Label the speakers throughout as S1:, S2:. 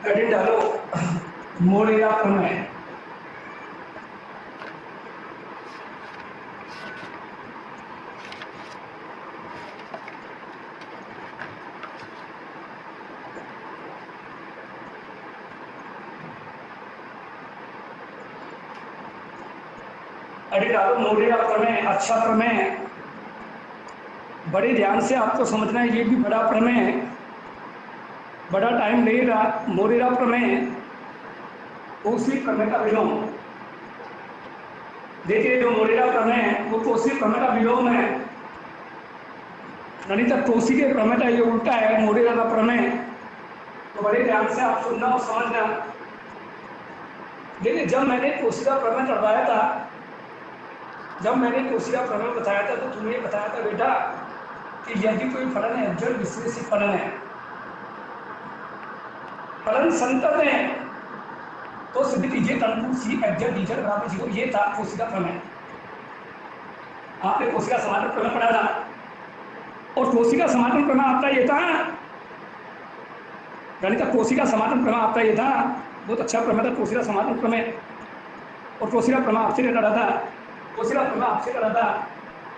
S1: Heading डालो Moreira प्रमेय। Heading डालो मोरेरा प्रमेय। अच्छा प्रमेय, बड़े ध्यान से आपको समझना है, ये भी बड़ा प्रमेय है, बड़ा टाइम लगेगा। मोरेरा प्रमेय कोशी प्रमेय का विलोम। देखिए जो मोरेरा प्रमेय है वो कोशी प्रमेय का विलोम है, नहीं तो कोशी के प्रमेय का ये उल्टा है मोरेरा का प्रमेय। तो बड़े ध्यान से आप सुनना और समझना। देखिए जब मैंने कोशी का प्रमेय करवाया था, जब मैंने कोशी का प्रमेय बताया था, तो तुम्हें बताया था बेटा कि यदि कोई फलन है, जड़ विश्लेषित फलन है, फलन संतत है, तो सिद्ध कीजिए तंतु सी एग्जैक्ट डीजल बराबर 0। ये था कोशी का प्रमेय। आपने कोशी का समाकलन प्रमेय पढ़ा था, और कोशी का समाकलन प्रमेय आपका ये था, गणित का कोशी का समाकलन प्रमेय आपका ये था, बहुत अच्छा प्रमेय था कोशी का समाकलन प्रमेय। और कोशी का प्रमेय आपसे कर रहा था, कोशी का प्रमेय आपसे कर रहा था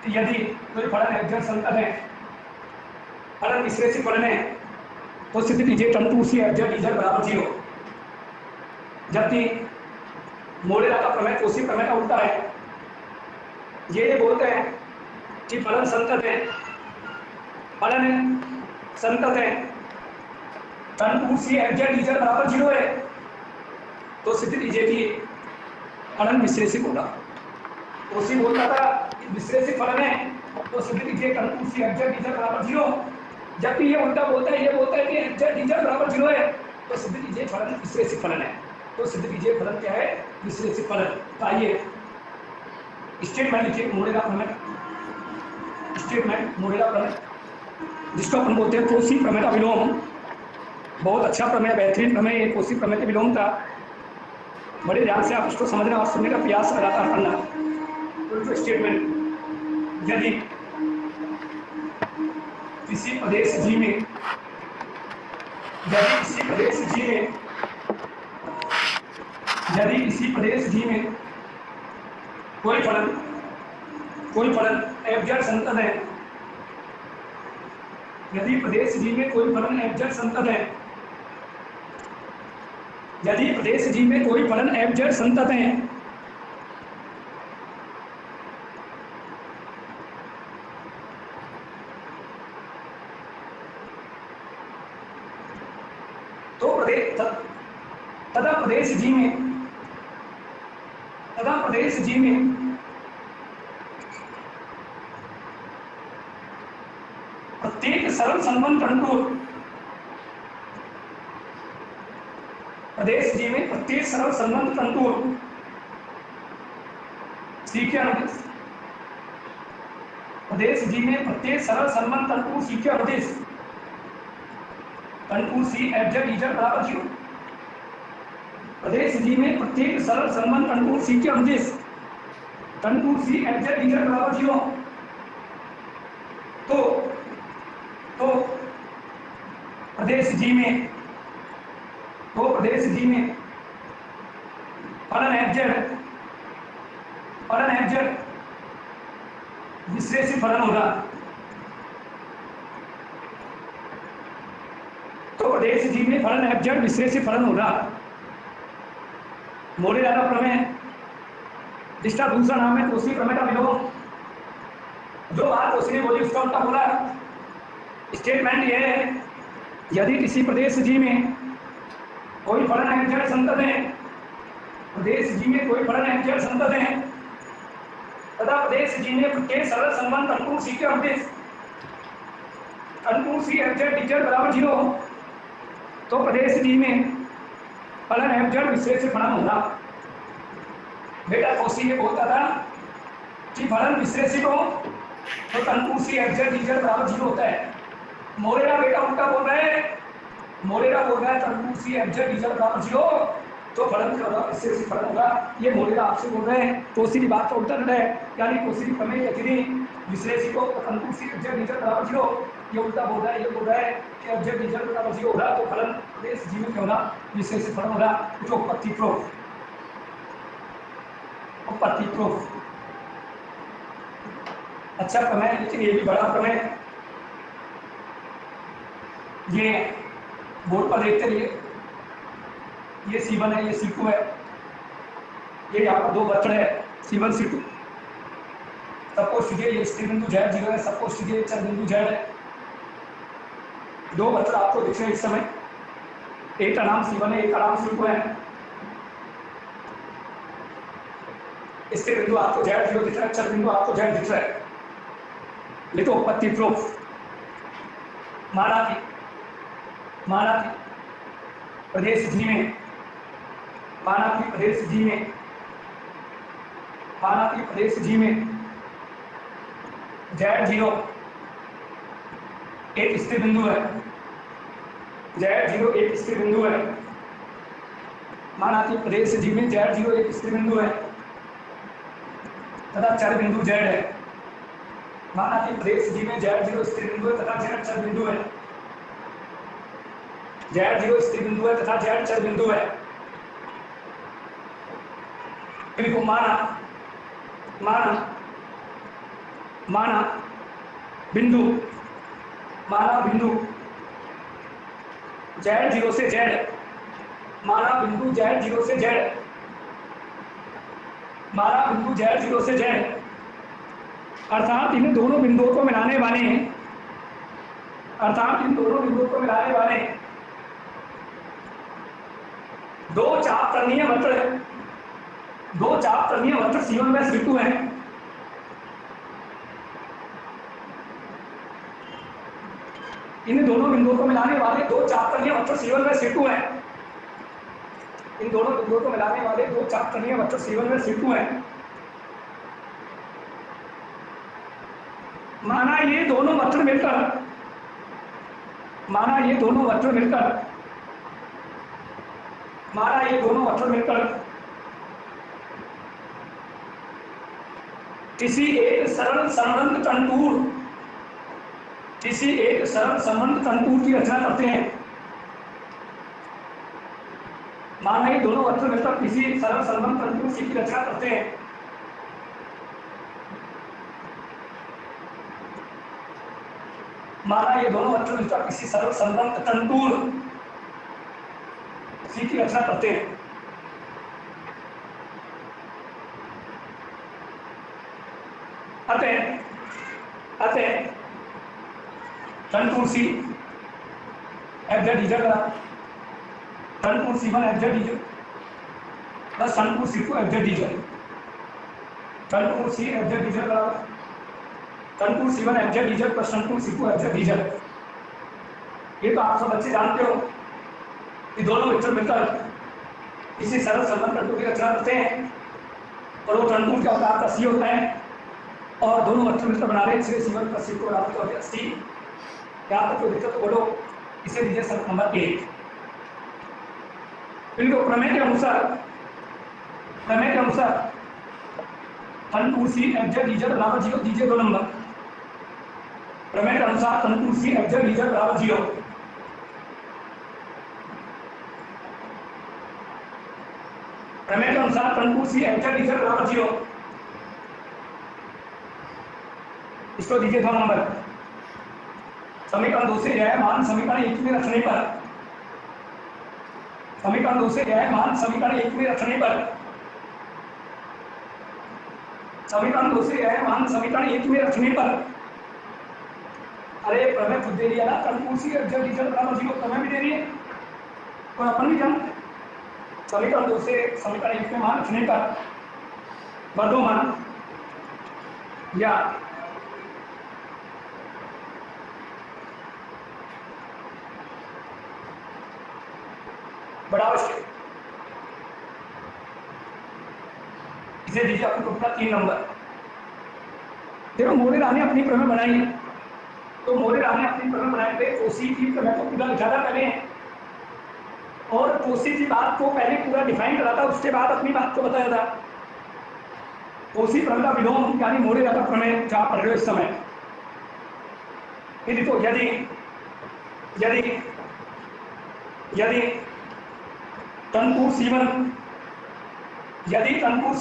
S1: कि यदि कोई फलन एग्जैक्ट संतत है, फलन विश्लेषित फलन है, तो सिद्ध कीजिए तंतु सी एग्जैक्ट डीजल बराबर 0। जबकि मोरेरा का प्रमेय कोशी प्रमेय का उल्टा है। ये बोलते हैं कि फलन संतत है, फलन संतत है, तंतु सी एग्जैक्ट डीजल बराबर 0 है, तो सिद्ध कीजिए कि फलन विश्लेषित होगा। कोशी बोलता था कि विश्लेषित फलन है, तो सिद्ध कीजिए तंतु सी एग्जैक्ट डीजल बराबर 0। जबकि ये उल्टा बोलता है, ये बोलता है कि एग्जैक्ट डीजल बराबर 0 है, तो सिद्ध कीजिए फलन विश्लेषित फलन है। तो सिद्ध कीजिए फलन क्या है? विश्लेषित फलन। तो आइए स्टेटमेंट लिखिए मोरेरा प्रमेय। स्टेटमेंट मोरेरा प्रमेय, जिसको अपन बोलते हैं कोशी प्रमेय का विलोम। बहुत अच्छा प्रमेय, बेहतरीन प्रमेय, ये कोशी प्रमेय का विलोम था। बड़े ध्यान से आप इसको समझना और सुनने का प्रयास लगातार करना। तो स्टेटमेंट, यदि किसी प्रदेश जी में, यदि किसी प्रदेश जी में, यदि किसी प्रदेश जी में कोई फलन एग्जैक्ट संतत है, यदि प्रदेश जी में कोई फलन एग्जैक्ट संतत है, यदि प्रदेश जी में कोई फलन एग्जैक्ट संतत है, तो तथा प्रदेश जी में प्रत्येक सरल संबंध अनुकूल, प्रदेश जी में प्रत्येक सरल संबंध अनुकूल सीखे अनुदेश, प्रदेश जी में प्रत्येक सरल संबंध अनुकूल सीखे अनुदेश अनुकूल सी एग्जैक्ट डीजल बराबर 0। प्रदेश जी में प्रत्येक सरल संबंध अनुकूल सी के अनुदेश अनुकूल सी एग्जैक्ट डीजल बराबर 0। तो प्रदेश जी में फलन एग्जैक्ट विश्लेषित फलन होगा। तो प्रदेश जी में फलन एग्जैक्ट विश्लेषित फलन होगा। मोरेरा का प्रमेय, जिसका दूसरा नाम है कोशी प्रमेय का विलोम। जो बात कोशी ने बोली उसका उल्टा बोला। स्टेटमेंट यह है, यदि किसी प्रदेश जी में कोई फलन एग्जैक्ट संतत है, प्रदेश जी में कोई फलन एग्जैक्ट संतत है, तथा प्रदेश जी में प्रत्येक सरल संबंध अनुकूल सी के अनुदेश अनुकूल सी एग्जैक्ट डीजल बराबर 0, तो प्रदेश जी में फलन एग्जैक्ट विश्लेषित फलन होगा। बेटा कोशी ये बोलता था कि फलन विश्लेषित हो तो अनुकूल सी एग्जैक्ट डीजल बराबर 0 होता है। मोरेरा बेटा उल्टा बोल रहा है, मोरेरा बोल रहा है अनुकूल सी एग्जैक्ट डीजल बराबर 0, तो फलन क्या होगा? विश्लेषित फलन होगा। ये मोरेरा आपसे बोल रहे हैं, कोशी की बात का उल्टा है, यानी कोशी की प्रमेय यदि विश्लेषित हो तो अनुकूल सी एग्जैक्ट डीजल बराबर 0, ये उल्टा बोल रहा है, ये बोल रहा है कि ऑब्जेक्ट रिजल्ट बराबर 0 हो रहा तो फलन प्रदेश जीवित में होना, जिससे से फलन हो रहा कुछ उपपत्ति प्रूफ, उपपत्ति प्रूफ। अच्छा प्रमेय, लेकिन ये भी बड़ा प्रमेय। ये बोर्ड पर देखते रहिए, ये C1 है, ये C2 है, ये यहाँ पर दो वक्र है C1 C2। सपोज कीजिए ये स्थिर बिंदु Z0 है, सपोज कीजिए चर बिंदु Z है। दो वक्र आपको दिख रहे हैं इस समय, एक का नाम C1 है, एक का नाम C2 है। स्थिर बिंदु आपको Z0 दिख रहा है, चर बिंदु आपको Z दिख रहा है। लिखो उपपत्ति प्रूफ। माना कि प्रदेश G में, माना कि प्रदेश G में, माना कि प्रदेश G में Z0 एक स्थिर बिंदु है, Z0 एक स्थिर बिंदु है। माना कि प्रदेश G में Z0 एक स्थिर बिंदु है तथा चर बिंदु Z है। माना कि प्रदेश G में Z0 स्थिर बिंदु है तथा Z चर बिंदु है। Z0 स्थिर बिंदु है तथा Z चर बिंदु है। देखो माना बिंदु Z0 से Z, माना बिंदु Z0 से Z, माना बिंदु Z0 से Z, अर्थात इन दोनों बिंदुओं को मिलाने वाले, अर्थात इन दोनों बिंदुओं को मिलाने वाले दो चाप तरणीय वक्र, दो चाप तरणीय वक्र C1 व C2 हैं। इन दोनों बिंदुओं को मिलाने वाले दो चाप तरणीय वक्र C1 व C2 हैं। इन दोनों बिंदुओं को मिलाने वाले दो चाप तरणीय वक्र C1 व C2 हैं। माना ये दोनों वक्र मिलकर, माना ये दोनों वक्र मिलकर, माना ये दोनों वक्र मिलकर किसी एक सरल संबंध कंटूर, किसी एक सरल संबंध कंटूर की रचना करते हैं। माना ये दोनों वक्र मिलकर किसी सरल संबंध कंटूर की रचना करते हैं। माना ये दोनों वक्र मिलकर किसी सरल संबंध कंटूर की रचना करते हैं। अतः कंटूर C FZ बराबर contour C1 FZ plus contour C2 FZ, contour C FZ बराबर contour C1 FZ plus contour C2 FZ। ये तो आप सब बच्चे जानते हो कि दोनों वेक्टर मिलकर इसी सरल संबंध कंटूर की रचना करते हैं और वो कंटूर क्या होता है आपका C होता है और दोनों वेक्टर मिलकर बना रहे हैं इसलिए C1 प्लस C2 बराबर हो गया C। क्या तक कोई दिक्कत तो बोलो। इसे दीजिए शर्त नंबर 1। इनको प्रमेय के अनुसार कंटूर C FZ बराबर 0 दीजिए 2 नंबर। प्रमेय के अनुसार कंटूर C FZ बराबर 0। प्रमेय के अनुसार कंटूर C FZ बराबर 0, इसको दीजिए 2 नंबर। समीकरण 2 से यह मान समीकरण 1 में रखने पर, समीकरण 2 से यह मान समीकरण 1 में रखने पर, समीकरण 2 से यह मान समीकरण 1 में रखने पर, अरे प्रमेय खुद दे दिया ना कंटूर C FZ बराबर 0, प्रमेय भी दे रही है और अपन भी जानते। समीकरण 2 से समीकरण 1 में मान रखने पर वर्धमान या बड़ा आवश्यक, इसे दीजिए आपको अपना 3 नंबर। देखो मोरेरा ने अपनी प्रमेय बनाई है, तो मोरेरा ने अपनी प्रमेय बनाए थे कोसी की प्रमेय को पूरा लिखा था पहले और कोसी की बात को पहले पूरा डिफाइन करा था, उसके बाद अपनी बात को बताया था। कोसी प्रमेय का विलोम यानी मोरेरा का प्रमेय जहाँ पढ़ रहे हो इस समय, यदि तो यदि यदि यदि तनपुर C1 यदि तनपुर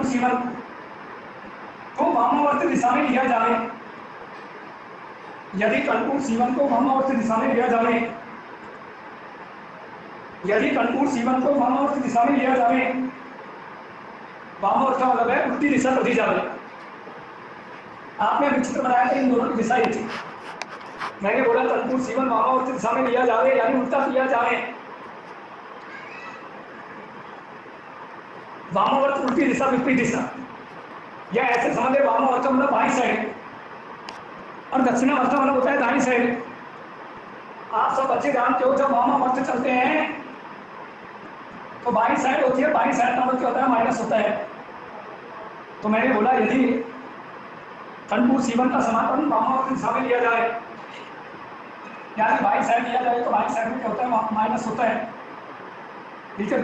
S1: C1 को वामावर्त दिशा में लिया जाए, यदि तनपुर C1 को वामावर्त दिशा में लिया जाए, यदि तनपुर C1 को वामावर्त दिशा में लिया जाए, वामावर्त का मतलब है उल्टी दिशा कर दी जाए। आपने चित्र बनाया था, इन दोनों की दिशा ये थी। मैंने बोला तनपुर C1 वामावर्त दिशा में लिया जाए यानी उल्टा किया जाए, वामावर्त उल्टी दिशा विपरीत दिशा, या ऐसे समझे वामावर्त का मतलब बाईं साइड और दक्षिणावर्त का मतलब होता है दाईं साइड। आप सब बच्चे जानते हो जब वामावर्त चलते हैं तो बाईं साइड होती है, बाईं साइड का मतलब क्या होता है, माइनस होता है। तो मैंने बोला यदि तनपुर C1 का समाकलन वामावर्त दिशा में लिया जाए यानी बाईं साइड लिया जाए तो बाईं साइड में क्या होता है, माइनस होता है। ठीक है,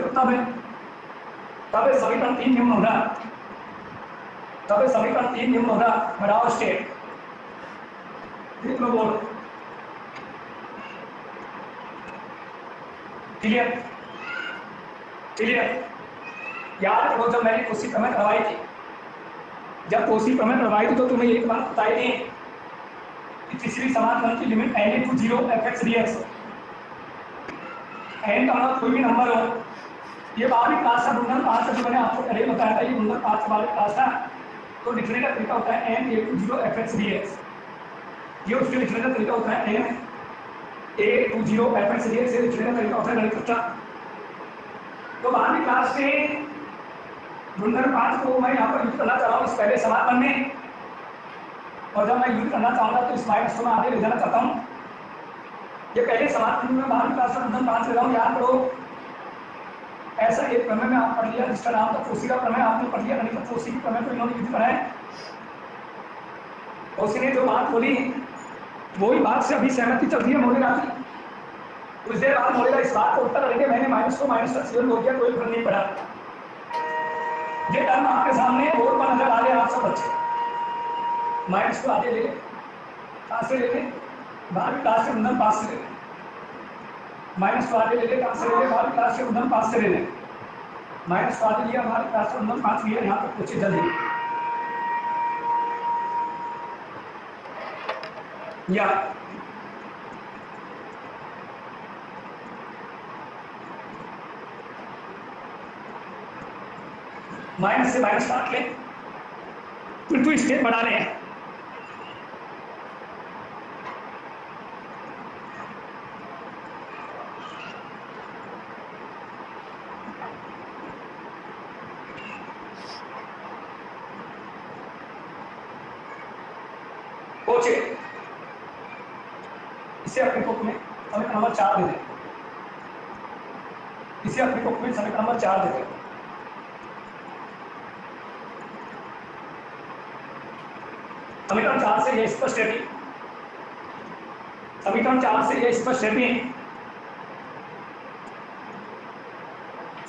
S1: तब समीकरण 3 निम्न होगा, तब समीकरण 3 निम्न होगा। बढ़ाओ स्टेट बोल क्लियर क्लियर। याद रखो जब मैंने कोशी प्रमेय करवाई थी, जब कोशी प्रमेय करवाई थी तो तुम्हें एक बात बताई थी कि तीसरी समाकलन की limit n = 0 fx dx, n का मतलब कोई भी नंबर हो। ये बारहवीं क्लास का गुणन पाठ जो मैंने आपको पहले बताया था, ये गुणन पाठ बारहवीं क्लास था। तो लिखने का तरीका होता है n = 0 fx dx, ये उसके लिखने का तरीका होता है n = 0 fx dx, से लिखने का तरीका होता है गणित कक्षा। तो बारहवीं क्लास में गुणन पाठ को मैं यहाँ पर यूज करना चाह रहा हूँ इस पहले समाकलन में, और जब मैं यूज करना चाहूँगा तो इस माइनस को मैं आगे ले जाना चाहता हूँ। ये पहले समाकलन में बारहवीं क्लास में गुणन पाठ ले रहा हूँ, याद करो। ऐसा एक प्रमेय में आप पढ़ लिया जिसका नाम था कोशी का प्रमेय, आपने पढ़ लिया, नहीं तो कोशी की प्रमेय को इन्होंने यूज करा है। कोशी ने जो बात बोली वही बात से अभी सहमति चलती है मोलेगा की। कुछ देर बाद मोलेगा इस बात को उत्तर करेंगे मैंने माइनस को माइनस का C1 बोल दिया, कोई फर्क नहीं पड़ा। ये टर्म आपके सामने बोर्ड पर नजर आ रहे आप सब बच्चे। माइनस को आगे ले ले, कहाँ से ले ले, बारहवीं क्लास के गुणन पाठ से ले ले। माइनस को आगे ले ले, कहाँ से ले ले, बारहवीं क्लास के गुणन पाठ से ले ले। माइनस को आगे लिया, बारहवीं क्लास के गुणन पाठ लिया, यहाँ तक पूछे जल्दी या माइनस से माइनस काट ले, फिर तू स्टेप बढ़ा ले। इसे अपनी बुक में समीकरण नंबर 4 दे दें, इसे अपनी बुक में समीकरण नंबर 4 दे दें। समीकरण 4 से यह स्पष्ट है, समीकरण 4 से यह स्पष्ट है,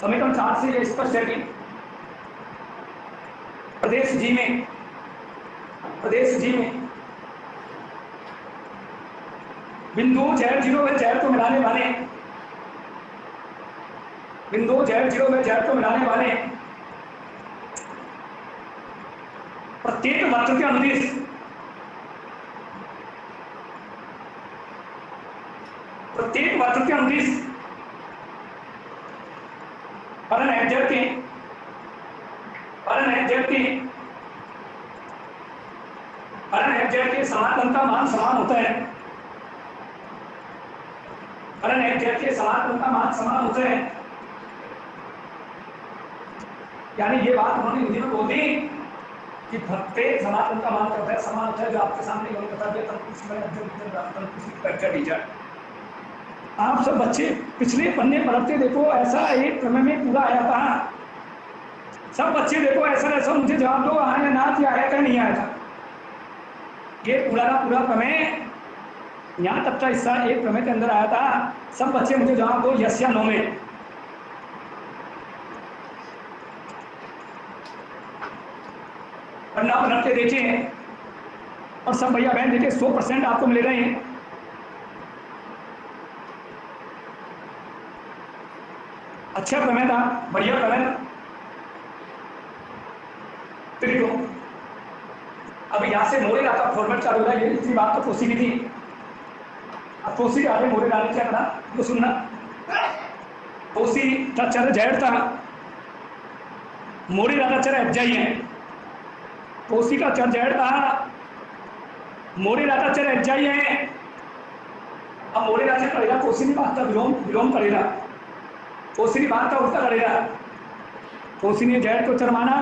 S1: समीकरण 4 से यह स्पष्ट है कि प्रदेश जी में बिंदु Z0 में Z को मिलाने वाले, बिंदु Z0 में Z को मिलाने वाले प्रत्येक वक्र के अनुदिश फलन fz के समाकलन का मान समान होता है, फलन fz के समाकलन का मान समान होता है। यानी ये बात उन्होंने हिंदी में बोल दी कि प्रत्येक समाकलन का मान क्या होता है, समान होता है। जो आपके सामने उन्होंने बता दिया। आप सब बच्चे पिछले पन्ने पढ़ते देखो, ऐसा एक प्रमेय में पूरा आया था। सब बच्चे देखो ऐसा मुझे जवाब दो, आया या ना थी, आया क्या नहीं आया था। ये पूरा का पूरा प्रमेय यहाँ तक का हिस्सा एक प्रमेय के अंदर आया था। सब बच्चे मुझे जवाब दो यस या नो में। पढ़ना पढ़ते देखिए और सब भैया बहन देखिए 100% आपको मिलेगा ये। अच्छा प्रमेय था, बढ़िया प्रमेय था। फिर तो अब यहाँ से मोरे का फॉर्मेट चालू हो रहा है, ये इतनी बात तो कोसी की थी। अब कोसी के आगे मोरे डालने क्या करा तो सुनना। कोसी का चर जैड था, मोरे का चर एफजाई है। कोसी का चर जैड था, मोरे का चर एफजाई है। अब मोरे का चर करेगा, कोसी नहीं बात का विलोम विलोम करेगा, कोसी नहीं बात का उल्टा करेगा। कोसी ने जैड को चर माना,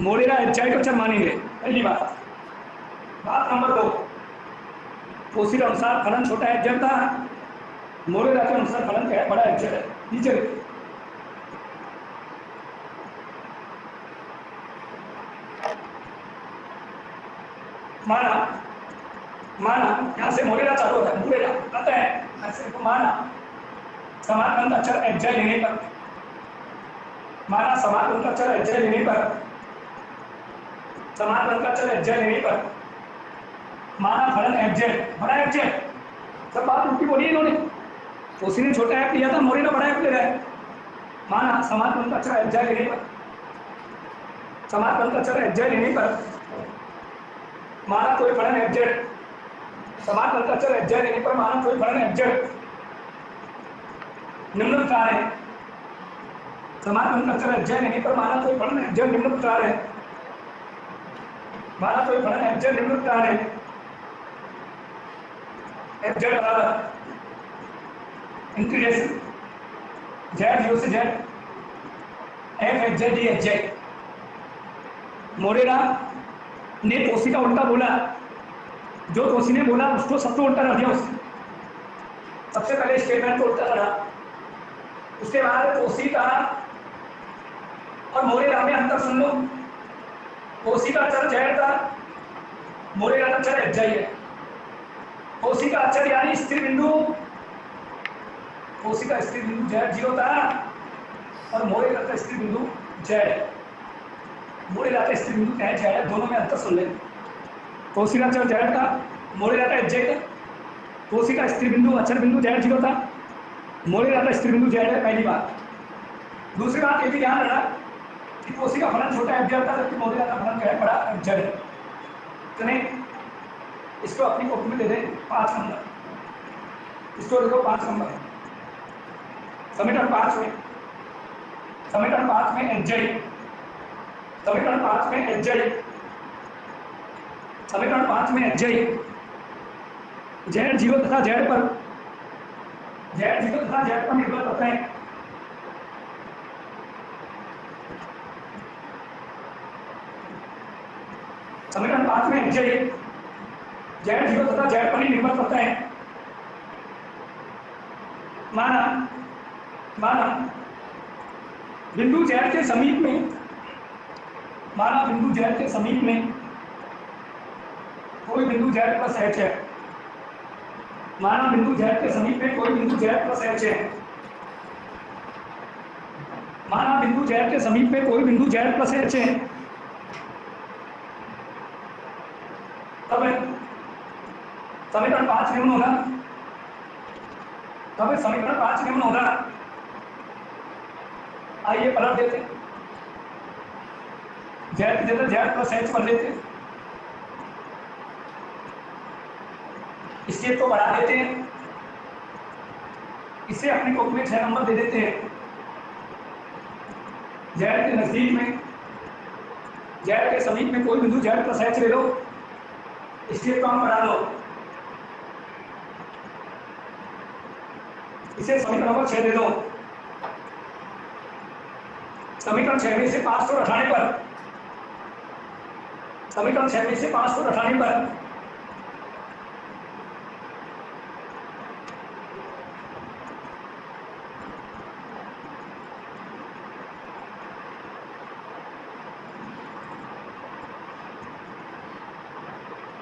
S1: मोरेरा एफजाई को चर मानेंगे, पहली बात। बात नंबर 2, कोसी के अनुसार फलन छोटा एफजेड था, मोरेरा के अनुसार फलन क्या है, बड़ा एफजेड है। नीचे माना, माना यहां से मोरेरा चालू होता है, मोरेरा आता है ऐसे को माना समान अंत अक्षर एफजेड लेने पर, माना समान अंत अक्षर एफजेड लेने पर, समान अंत अक्षर एफजेड लेने पर माना फलन एफजेड बड़ा एफजेड। सब बात उल्टी बोली इन्होंने, कोसी ने छोटा एफ लिया था, मोरेरा बड़ा एफ ले रहा है। माना समान अंत अक्षर एफजेड लेने पर, समान अंत अक्षर एफजेड लेने पर माना कोई फलन एफजेड, समान अंत अक्षर एफजेड लेने पर माना कोई फलन एफजेड निम्न प्रकार है। समान अंत अक्षर एफजेड लेने पर माना कोई फलन एफजेड निम्न प्रकार है, माना कोई फलन एफजेड निम्न प्रकार है। एफजेड बराबर इंटीग्रेशन जेड 0 से Z F F Z D F Z. मोरेरा ने कोसी का उल्टा बोला, जो कोसी ने बोला उसको सबको उल्टा कर दिया उसने। सबसे पहले स्टेटमेंट को उल्टा करा, उसके बाद कोसी का और मोरेरा में अंतर सुन लो। कोसी का अक्षर जैड था, मोरेरा का अक्षर एफजाई है। कोसी का अक्षर यानी स्थिर बिंदु, कोसी का स्थिर बिंदु जेड 0 था और मोरेरा का स्थिर बिंदु जेड है। मोरेरा का स्थिर बिंदु क्या है, जेड है। दोनों में अंतर सुन ले। कोसी का अक्षर जेड था, मोरेरा का एफजेड है। कोसी का स्थिर बिंदु अक्षर बिंदु जेड 0 था, मोरेरा का स्थिर बिंदु जेड है, पहली बात। दूसरी बात ये भी ध्यान रखना कि कोसी का फलन छोटा एफजेड था, जबकि मोरेरा का फलन क्या है, बड़ा एफजेड है। तो नहीं इसको अपनी कॉपी में दे दें 5 नंबर, इसको देखो 5 नंबर। समीकरण 5 में, समीकरण 5 में एफजेड, समीकरण 5 में एफजेड, समीकरण 5 में एफजेड जेड 0 तथा जेड पर, जेड 0 तथा जेड पर निर्भर करते हैं। समीकरण 5 में एफजेड जेड 0 तथा जेड पर ही निर्भर करता है। माना, माना बिंदु जेड के समीप में, माना बिंदु जेड के समीप में कोई बिंदु जेड प्लस एच है, माना बिंदु जेड के समीप में कोई बिंदु जेड प्लस एच है, माना बिंदु जेड के समीप में कोई बिंदु जेड प्लस एच है, तब समीकरण 5 निम्न होगा, तब समीकरण 5 निम्न होगा। आइए पलट देते, जेड की जगह जेड प्लस एच कर लेते, स्टेप को बढ़ा देते हैं, इसे अपनी कॉपी में 6 नंबर दे देते हैं। जेड के नजदीक में, जेड के समीप में कोई बिंदु जेड प्लस एच ले लो, स्टेप को हम बढ़ा लो, इसे समीकरण नंबर 6 दे दो। समीकरण 6 में से 5 को हटाने पर, समीकरण 6 में से 5 को हटाने पर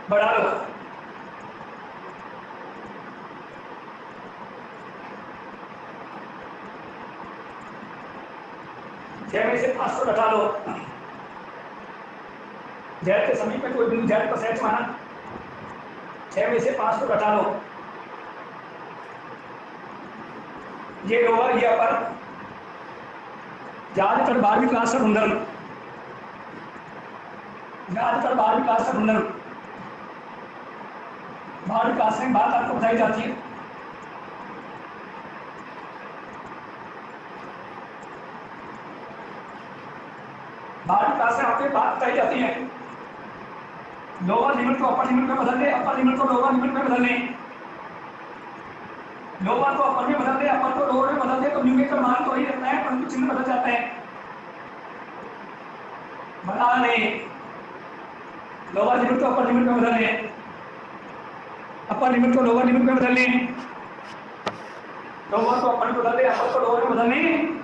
S1: बढ़ा लो, छह में से 5 को हटा लो, जेड के समीप में कोई बिंदु जेड प्लस एच माना, 6 में से 5 को घटा लो, ये लोअर ये अपर, ज्यादातर 12वीं क्लास का गुणधर्म, ज्यादातर 12वीं क्लास का गुणधर्म 12वीं क्लास में बात आपको बताई जाती है। बारहवीं क्लास में आपको बात बताई जाती है, लोअर लिमिट को अपर लिमिट में बदल दे, अपर लिमिट को लोअर लिमिट में बदल दे, लोअर को अपर में बदल दे, अपर को लोअर में बदल दे, तो न्यूमेरिकल मान तो वही रहता है परंतु चिन्ह बदल जाते हैं। बता दें, लोअर लिमिट को अपर लिमिट में बदल लें, अपर लिमिट को लोअर लिमिट में बदल लें, लोअर को अपर में बदल लें, अपर को लोअर में बदल लें,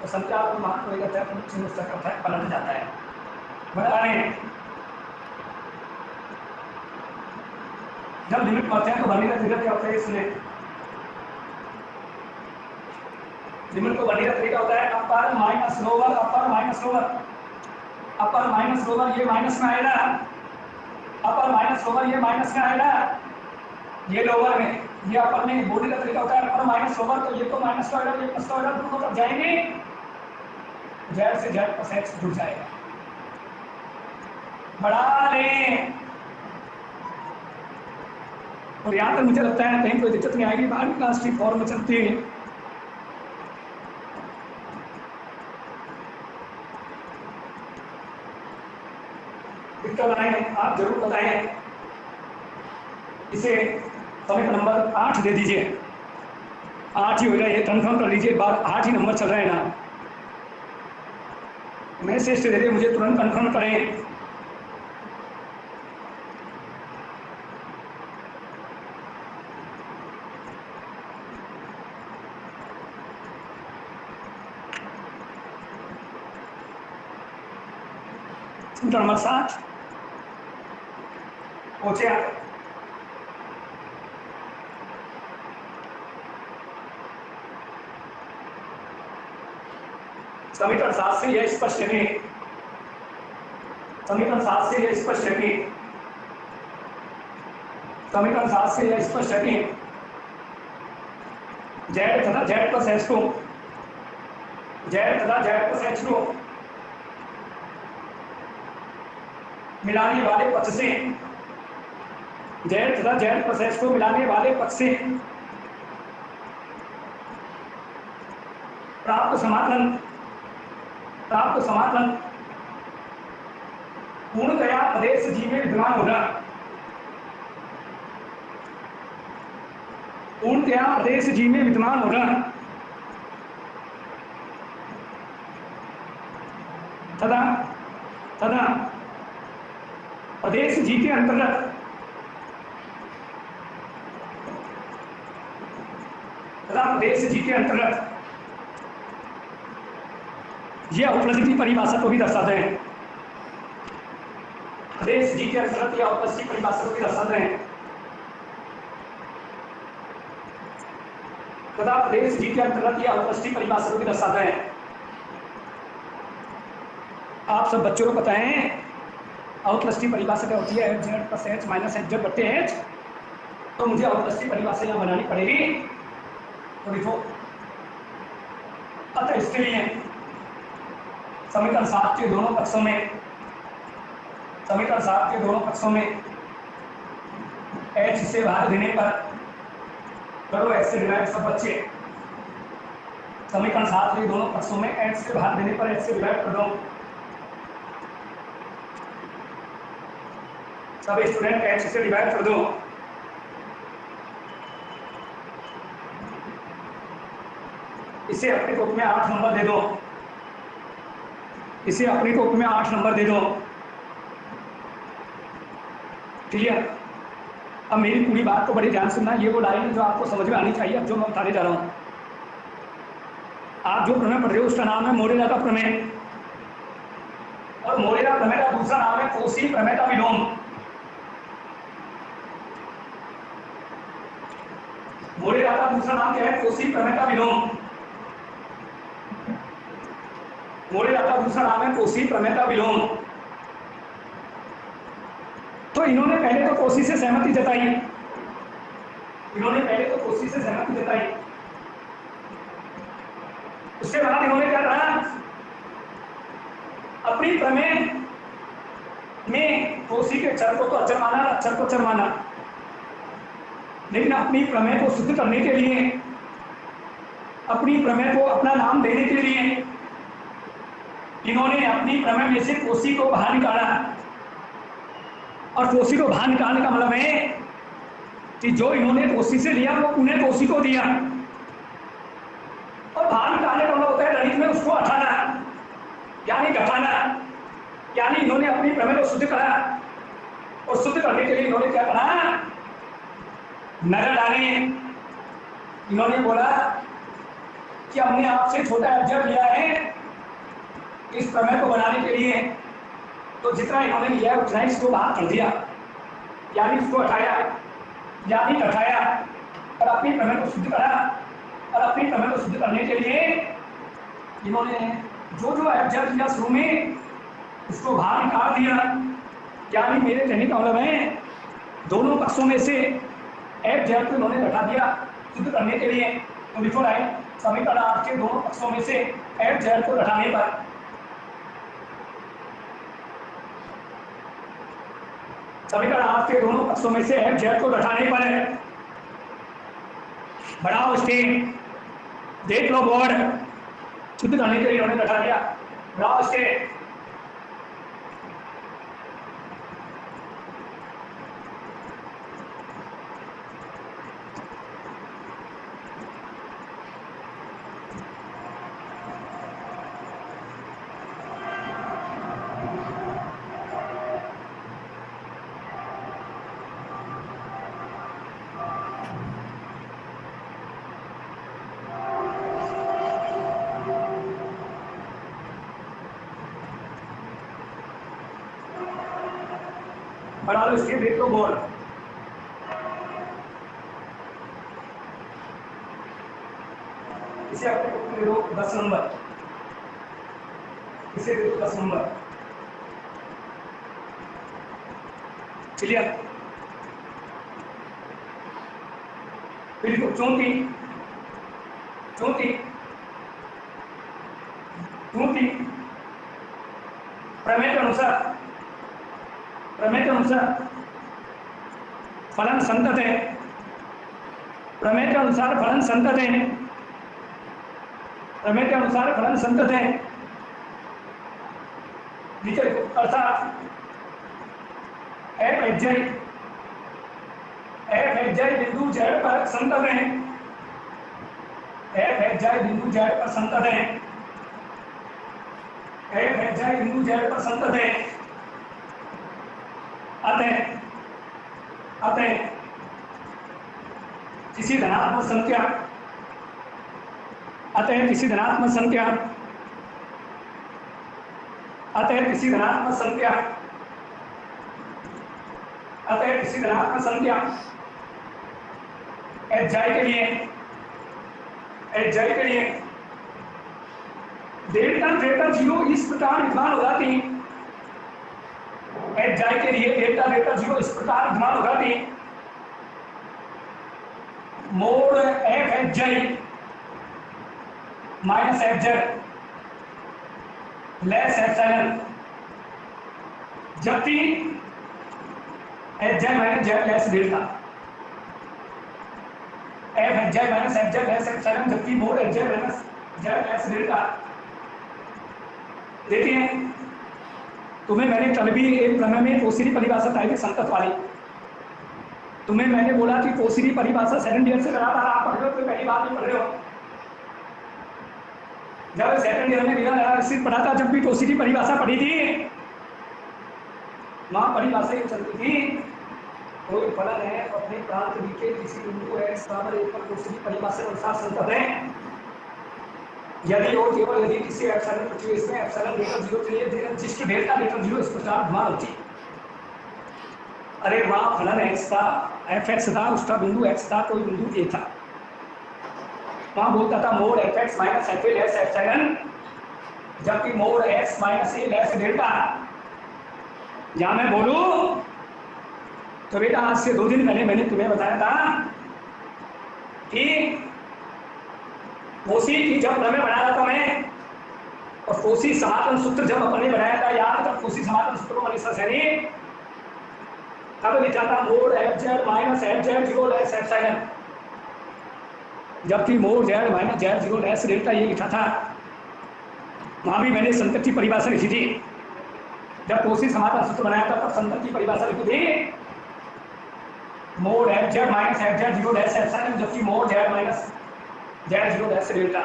S1: तो संख्या को मान वही रहता है परंतु चिन्ह उसका करता है, पलट जाता है। बता दें, जब लिमिट पाते हैं तो भरने का तरीका क्या होता है, इसलिए लिमिट को भरने का तरीका होता है अपर माइनस लोअर, अपर माइनस लोअर, अपर माइनस लोअर, ये माइनस में आएगा, अपर माइनस लोअर, ये माइनस में आएगा, ये लोअर में, ये अपर में, बोलने का तरीका होता है अपर माइनस लोअर, तो ये तो माइनस का आएगा, ये प्लस का आएगा, दोनों तरफ जाएंगे, जेड से जेड प्लस एक्स जुड़ जाएगा। बढ़ा लें, और यहाँ तक मुझे लगता है कहीं कोई दिक्कत नहीं आएगी, 12वीं क्लास की फॉर्म में चलती है। दिक्कत आए आप जरूर बताएं। इसे समीकरण नंबर 8 दे दीजिए, 8 ही हो जाए, ये कंफर्म कर लीजिए, 8 ही नंबर चल रहा है ना, मैसेज दे दे मुझे, तुरंत कंफर्म करें। समीकरण नंबर 7 पहुंचे आप, समीकरण 7 से यह स्पष्ट है, समीकरण 7 से यह स्पष्ट है, समीकरण 7 से यह स्पष्ट है कि जेड तथा जेड प्लस एच को, जेड तथा जेड प्लस एच को मिलाने वाले पक्ष से, जेड तथा जेड प्लस एच को मिलाने वाले पक्ष से प्राप्त समाकलन, प्राप्त समाकलन पूर्णतया प्रदेश जी में विद्यमान होगा, पूर्णतया प्रदेश जी में विद्यमान होगा तथा तथा प्रदेश जी के अंतर्गत, तथा प्रदेश जी के अंतर्गत यह उपलब्धि की परिभाषा को भी दर्शाते हैं, प्रदेश जी के अंतर्गत यह उपलब्धि की परिभाषा को भी दर्शाते हैं, तथा प्रदेश जी के अंतर्गत यह उपलब्धि परिभाषा को भी दर्शाते हैं। आप सब बच्चों को बताएं आउटलस की परिभाषा क्या होती है, H Z plus H minus H Z बट्टे एच, तो मुझे आउटलस की परिभाषा यहाँ बनानी पड़ेगी। तो देखो, अतः इसके लिए समीकरण 7 के दोनों पक्षों में, समीकरण 7 के दोनों पक्षों में एच से भाग देने पर करो, एच से डिवाइड सब बच्चे, समीकरण 7 के दोनों पक्षों में एच से भाग देने पर एच से डिवाइड कर दो, सब स्टूडेंट एच से डिवाइड कर दो, इसे अपने कोप में 8 नंबर दे दो, इसे अपने कोप में 8 नंबर दे दो, ठीक है। अब मेरी पूरी बात को बड़ी ध्यान सुनना, ये वो लाइन जो आपको समझ में आनी चाहिए, अब जो मैं बताने जा रहा हूँ। आप जो प्रमेय पढ़ रहे हो उसका नाम है मोरेला का प्रमेय, और मोरेला प्रमेय का दूसरा नाम है कोशी प्रमेय का विलोम। मोरेला का दूसरा नाम क्या है, कोशी प्रमेय का विलोम। मोरेला का दूसरा नाम है कोशी प्रमेय का विलोम। इन्होंने पहले तो कोसी से सहमति जताई, इन्होंने पहले तो कोसी से सहमति जताई, उसके बाद इन्होंने क्या कहा, अपनी प्रमेय में कोसी के चर को तो अचर माना, अक्षर को चर माना, लेकिन अपनी प्रमेय को सिद्ध करने के लिए, अपनी प्रमेय को अपना नाम देने के लिए इन्होंने अपनी प्रमेय में से कोसी को बाहर निकाला। और कोसी को बाहर निकालने का मतलब है कि जो इन्होंने कोसी से लिया वो उन्हें कोसी को दिया, और बाहर निकालने का मतलब होता है गणित में उसको हटाना, यानी घटाना, यानी इन्होंने अपनी प्रमेय को शुद्ध करा, और शुद्ध करने के लिए इन्होंने क्या करा, नजर डाले। इन्होंने बोला कि हमने आपसे छोटा एब्जर्व लिया है इस प्रमेय को बनाने के लिए, तो जितना इन्होंने लिया है उतना इसको बाहर कर दिया, यानी इसको हटाया, यानी घटाया, और अपनी प्रमेय को शुद्ध करा। और अपनी प्रमेय को शुद्ध करने के लिए इन्होंने जो जो एब्जर्व लिया शुरू में उसको बाहर निकाल दिया, यानी मेरे कहने का मतलब है दोनों पक्षों में से एब्जर्व को इन्होंने घटा दिया शुद्ध करने के लिए। तो लिखो राइट, समीकरण 8 के दोनों पक्षों में से एब्जर्व को घटाने पर, समीकरण 8 के दोनों पक्षों में से एब्जर्व को घटाने पर बढ़ाओ स्टेट, देख लो बोर्ड, शुद्ध करने के लिए इन्होंने घटा दिया, बढ़ाओ स्टेट। बढ़ा लो इसके, देख लो बोर्ड, इसे आपको दे दो 10 नंबर, इसे दे दो 10 नंबर, क्लियर। फिर देखो 34 प्रमेय के अनुसार फलन संतत है, प्रमेय के अनुसार फलन संतत है, प्रमेय के अनुसार फलन संतत है। नीचे अर्थात एफ एच जाई बिंदु जेड पर संतत है, एफ एच जाई बिंदु जेड पर संतत है, एफ एच जाई बिंदु जेड पर संतत है। अतः किसी धनात्मक संख्या, अतः किसी धनात्मक संख्या एच जाई के लिए डेल्टा ग्रेटर 0 इस प्रकार विद्यमान हो जाती, एच जाई के लिए डेल्टा ग्रेटर 0 इस प्रकार विद्यमान हो जाती, मोड एफ एच जाई minus F Z less epsilon, जबकि H Z minus Z less delta, F H Z minus F Z less epsilon, जबकि mod H Z minus Z less delta. देखिए तुम्हें मैंने कल भी एक प्रमेय में कोसिरी परिभाषा बताई थी संतत वाली, तुम्हें मैंने बोला कि कोसिरी परिभाषा सेकंड ईयर से करा था, आप पढ़ रहे हो, कोई पहली बार नहीं पढ़ रहे हो। जब सेकंड ईयर में विलयन एनालिसिस पढ़ा था, जब भी कोसिरी परिभाषा पढ़ी थी, वहां परिभाषा ये चलती थी, कोई फलन है अपने प्रांत B के किसी बिंदु को x बराबर 1 पर कोसिरी परिभाषा के अनुसार संतत है यदि और केवल यदि किसी एप्सिलॉन केस में एप्सिलॉन ग्रेटर 0 के लिए विशिष्ट डेल्टा ग्रेटर 0 इस प्रकार विद्यमान होती। अरे वहां फलन x था, fx था, उसका बिंदु x था, कोई बिंदु a था, वहां बोलता था mod fx minus fa less epsilon, जबकि mod x minus a less delta. यहां मैं बोलूं तो बेटा आज से 2 दिन पहले मैंने तुम्हें बताया था कि कोसी की जब प्रमेय बनाया था मैं, और कोसी समाकलन सूत्र जब अपने बनाया था, याद जब कोसी समाकलन सूत्र को मनीषा सैनी तब लिखा था mod F Z minus F Z zero less epsilon, जबकि mod Z minus Z zero less delta ये लिखा था। वहां भी मैंने संतत की परिभाषा लिखी थी, जब कोसी समाकलन सूत्र बनाया था तब संतत की परिभाषा लिखी थी mod F Z minus F Z zero less epsilon, जबकि mod Z minus Z zero less delta.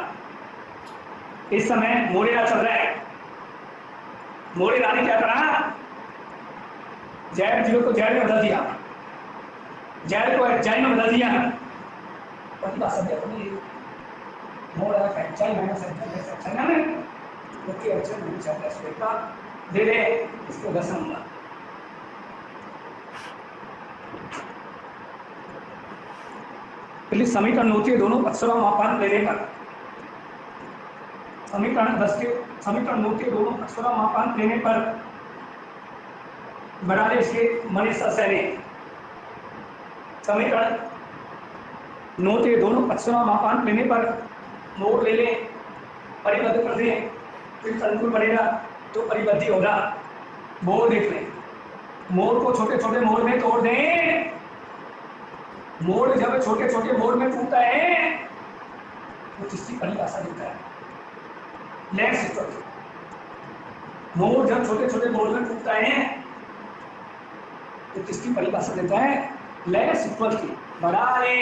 S1: इस समय मोरेरा चल रहा है, मोरेरा ने क्या करा, जेड जीरो को जेड में बदल दिया, जेड को एच में बदल दिया, परिभाषा दे अपनी mod F H I minus H Z less epsilon, जबकि H I minus Z less delta दे दे इसको दशमलव। समीकरण 9 के दोनों अक्षरों का मापांक लेने पर, समीकरण 9 के दोनों अक्षरों का मापांक लेने पर बना ले इसके मनीषा सैनी। समीकरण 9 के दोनों अक्षरों का मापांक लेने पर मोड ले लें, परिबद्ध कर दें, फिर अनुकूल बनेगा तो परिबद्धी होगा। मोड देख लें, मोड को छोटे छोटे मोड में तोड़ दें, मोड जब छोटे छोटे मोड में टूटता है तो किसकी परिभाषा देता है, लेंस इक्वल। मोड जब छोटे छोटे मोड में टूटता है तो किसकी परिभाषा देता है, लेंस इक्वल की। बढ़ा ले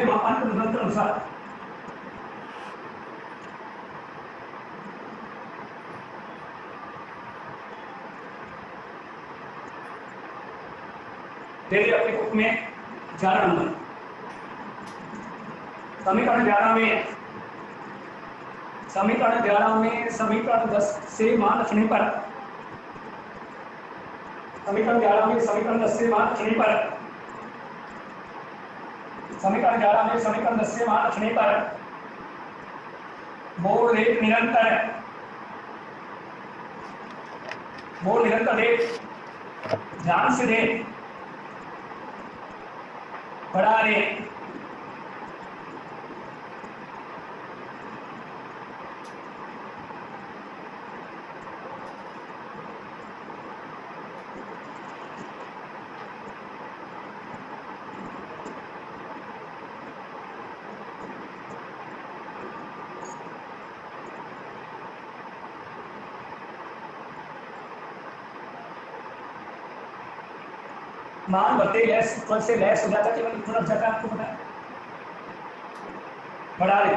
S1: मापांक निरंतर अनुसार देखिए अपने बुक में 11 नंबर समीकरण 11 में, समीकरण 11 में समीकरण 10 से मान रखने पर, समीकरण 11 में समीकरण 10 से मान रखने पर, समीकरण 11 में समीकरण 10 से मान रखने पर मोड रेट निरंतर, मोड निरंतर रेट ध्यान से दे, बढ़ा ले मान बढ़ते लेस इक्वल से लेस हो जाता है, केवल इक्वल जाता है, आपको पता है। बढ़ा ले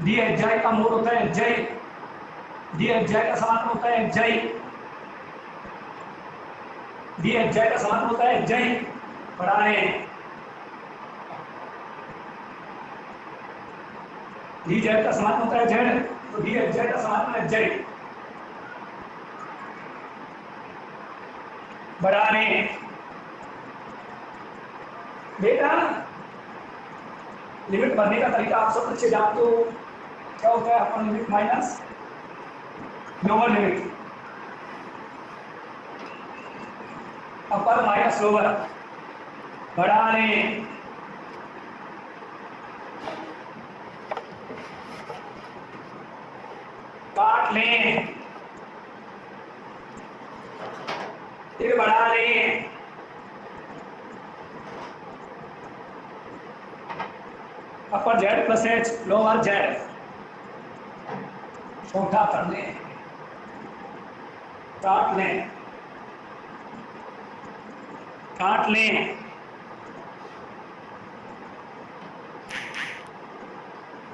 S1: डी एच जाई का मोड होता है जय, डी एच जाई का समाकलन होता है जय, डी एच जाई का समाकलन होता है जय। बढ़ाए डी जेड का समाकलन होता है जेड, तो डी एच जेड का समाकलन है जेड। बढ़ाने बेटा लिमिट भरने का तरीका आप सब अच्छे जानते हो, क्या होता है upper limit minus lower limit, upper minus lower. बढ़ा लें काट लें, फिर बढ़ा लें, upper Z plus H lower Z, छोटा कर लें, काट लें, काट लें,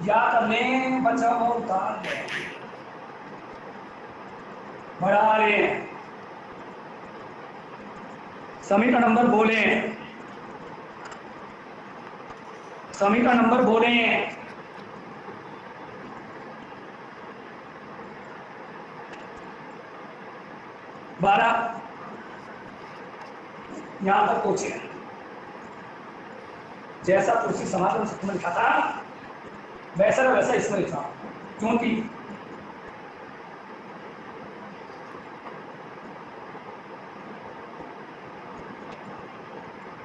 S1: या कर लें, बचाओ उतार लें, बढ़ा लें। समीकरण नंबर बोले, समीकरण नंबर बोले 12 यहां तक पहुंचे। जैसा तुलसी समाज में लिखा था वैसा ना वैसा इसमें लिखा, क्योंकि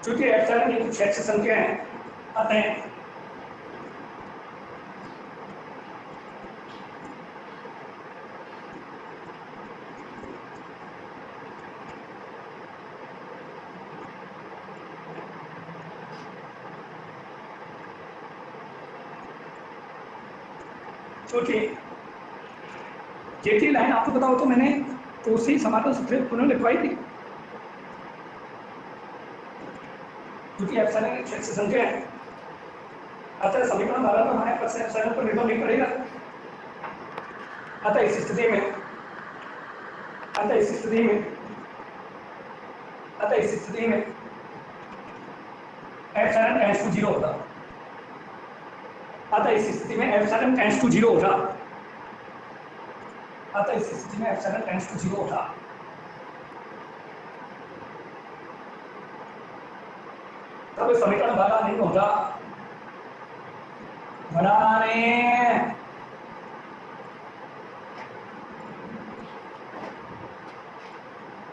S1: चूंकि एप्सिलॉन की कुछ ऐसी संख्याएं आते हैं क्योंकि जेटी लाइन आपको बताओ तो मैंने तो उसी समाधान सूत्र पुनः लिखवाई थी, क्योंकि एप्सिलॉन की ऐसी संख्या है अतः समीकरण 12 में हमारे पास एप्सिलॉन पर निर्भर नहीं पड़ेगा। अतः इस स्थिति में एप्सिलॉन टेंड्स टू 0 होगा। अतः इस स्थिति में एप्सिलॉन टेंड्स टू 0 होगा। अतः इस स्थिति में एप्सिलॉन टेंड्स टू 0 होगा। तब समीकरण 12 नहीं होगा। बनाने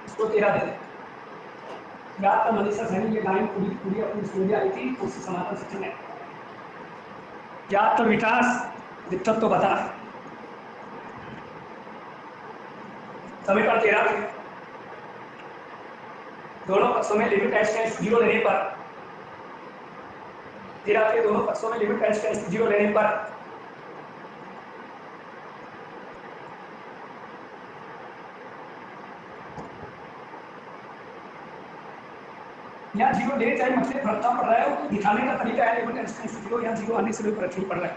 S1: इसको 13 दे याद था। मनीषा सैनी ये लाइन पूरी अपनी स्टोरी आई थी उसी समाधान सूत्र में याद तो विकास दिक्कत तो बता। समीकरण 13 दोनों पक्षों में लिमिट टेंड्स टू 0 लेने पर 13 के दोनों पक्षों में लिमिट टेंड्स टू 0 लेने पर यहाँ 0 ले चाहे मतलब फर्क पड़ रहा है, वो दिखाने का तरीका है। लिमिट टेंड्स टू 0 यहाँ 0 आने से कोई फर्क नहीं पड़ रहा है।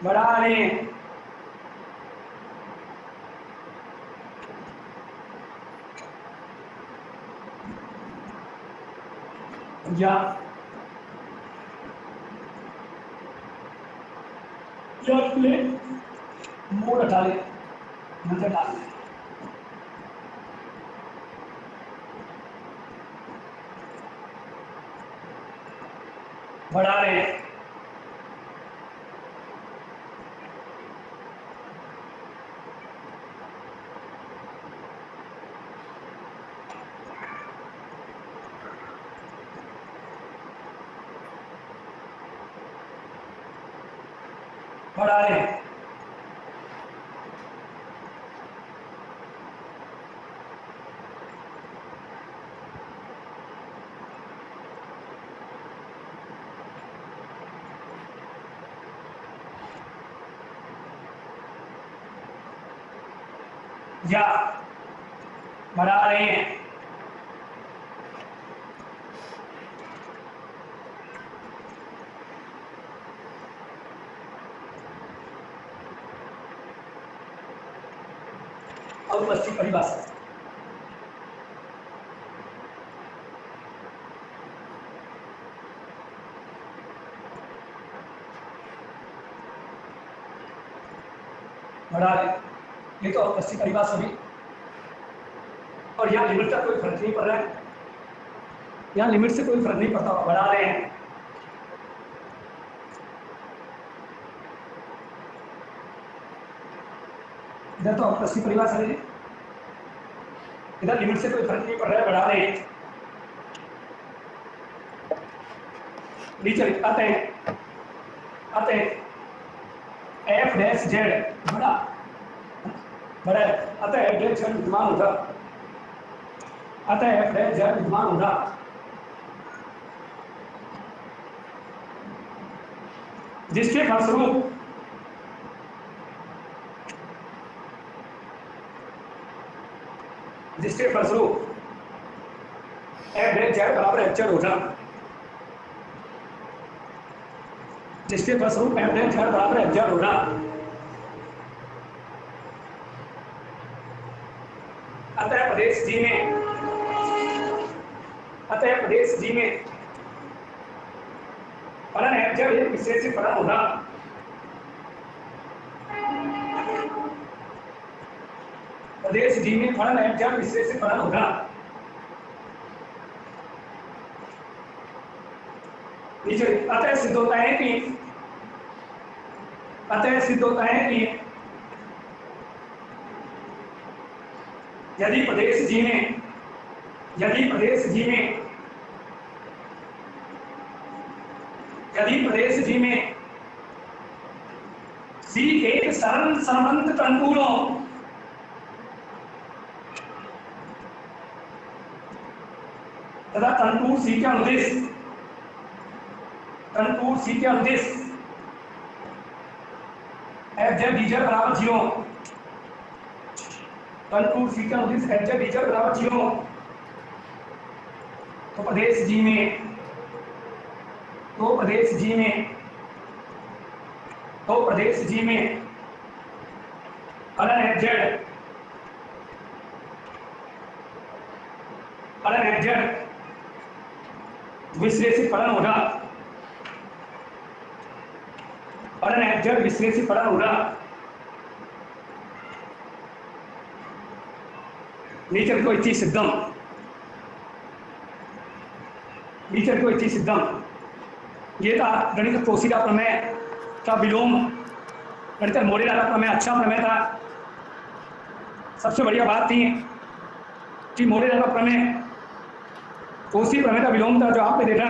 S1: बढ़ाने या प्ले मोड हटा ले नजर डाल ले। बढ़ा रहे हैं बढ़ा रहे हैं या बढ़ा रहे हैं और बस्ती परिभाषा बढ़ा रहे। ये तो बस्ती परिभाषा भी और यहाँ लिमिट का कोई फर्क नहीं पड़ रहा है। यहाँ लिमिट से कोई फर्क नहीं पड़ता। बढ़ा रहे हैं इधर तो अपनी परिभाषा है, इधर लिमिट से कोई फर्क नहीं पड़ रहा है। बढ़ा रहे हैं नीचे आते हैं एफ डैश जेड बड़ा बड़ा अतः एफ डैश जेड विद्यमान होगा। अतः एफ डैश जेड विद्यमान होगा जिसके फलस्वरूप एफ डैश जेड बराबर एफ जेड होगा। जिसके फलस्वरूप एफ डैश जेड बराबर एफ जेड होगा। अतः प्रदेश जी में फलन है जब एक विशेष फलन होगा, प्रदेश जी में फलन है जब विशेष फलन होगा। अतः सिद्ध होता है कि यदि प्रदेश जी में सी एक सरल संबंध कंटूर हो तथा कंटूर सी का अनुदेश एफ जेड डीजर बराबर 0, कंटूर सी का अनुदेश एफ जेड डीजर बराबर 0, तो प्रदेश जी में फलन एफ जेड विश्लेषित फलन होगा, नीचे को इति सिद्धम, ये था गणित कोशिका प्रमेय का विलोम। गणित मोरेला का प्रमेय अच्छा प्रमेय था। सबसे बढ़िया बात थी कि मोरेला का प्रमेय कोशी प्रमेय का विलोम था जो आपने देखा,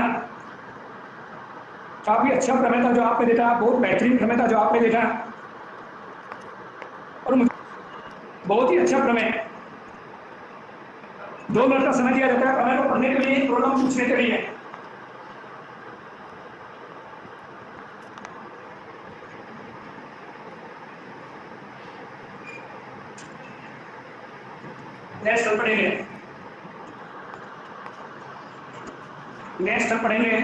S1: काफी अच्छा प्रमेय था जो आपने देखा, बहुत बेहतरीन प्रमेय था जो आपने देखा, और बहुत ही अच्छा प्रमेय। 2 मिनट का समय दिया जाता है प्रमेय को पढ़ने के लिए, प्रॉब्लम पूछने के लिए। नेक्स्ट हम पढ़ेंगे